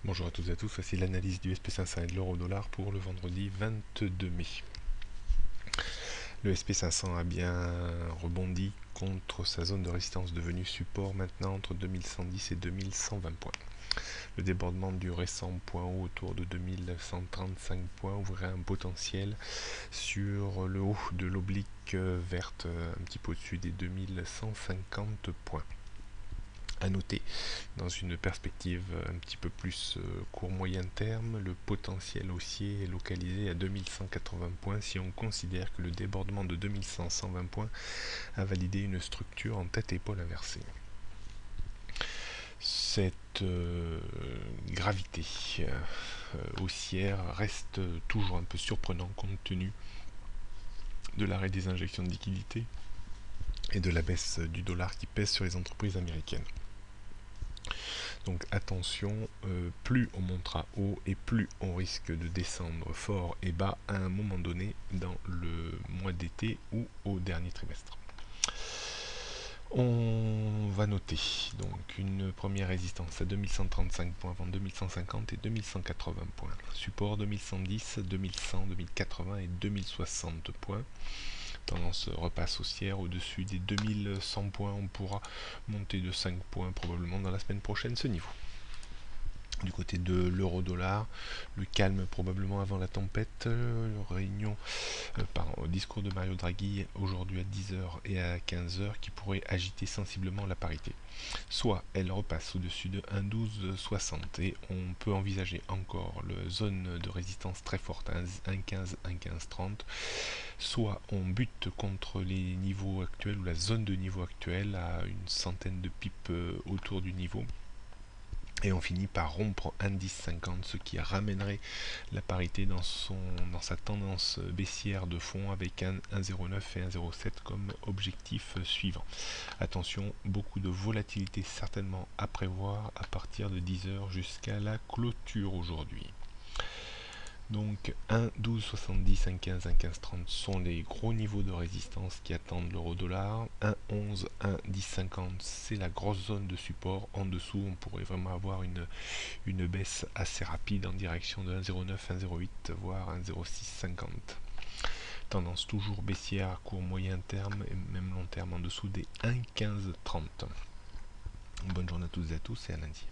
Bonjour à toutes et à tous, voici l'analyse du SP500 et de l'euro-dollar pour le vendredi 22 mai. Le SP500 a bien rebondi contre sa zone de résistance devenue support maintenant entre 2110 et 2120 points. Le débordement du récent point haut autour de 2135 points ouvrait un potentiel sur le haut de l'oblique verte un petit peu au-dessus des 2150 points. À noter, dans une perspective un petit peu plus court-moyen terme, le potentiel haussier est localisé à 2180 points si on considère que le débordement de 2120 points a validé une structure en tête-épaule inversée. Cette gravité haussière reste toujours un peu surprenante compte tenu de l'arrêt des injections de liquidités et de la baisse du dollar qui pèse sur les entreprises américaines. Donc attention, plus on montera haut et plus on risque de descendre fort et bas à un moment donné dans le mois d'été ou au dernier trimestre. On va noter donc une première résistance à 2135 points avant 2150 et 2180 points. Support 2110, 2100, 2080 et 2060 points. Tendance repasse haussière au-dessus des 2100 points. On pourra monter de 5 points probablement dans la semaine prochaine ce niveau. Du côté de l'euro-dollar, le calme probablement avant la tempête, réunion, discours de Mario Draghi aujourd'hui à 10h et à 15h qui pourrait agiter sensiblement la parité. Soit elle repasse au-dessus de 1,1260 et on peut envisager encore la zone de résistance très forte à 1,15, 1,1530, soit on bute contre les niveaux actuels ou la zone de niveau actuelle à une centaine de pips autour du niveau. Et on finit par rompre 1,1050, ce qui ramènerait la parité dans sa tendance baissière de fond avec un 1,09 et 1,07 comme objectif suivant. Attention, beaucoup de volatilité certainement à prévoir à partir de 10h jusqu'à la clôture aujourd'hui. Donc 1,1270, 1,15, 1,1530 sont les gros niveaux de résistance qui attendent l'euro-dollar. 1,11, 1,1050 c'est la grosse zone de support. En dessous on pourrait vraiment avoir une baisse assez rapide en direction de 1,09, 1,08 voire 1,0650. Tendance toujours baissière à court moyen terme et même long terme en dessous des 1,1530. Bonne journée à toutes et à tous et à lundi.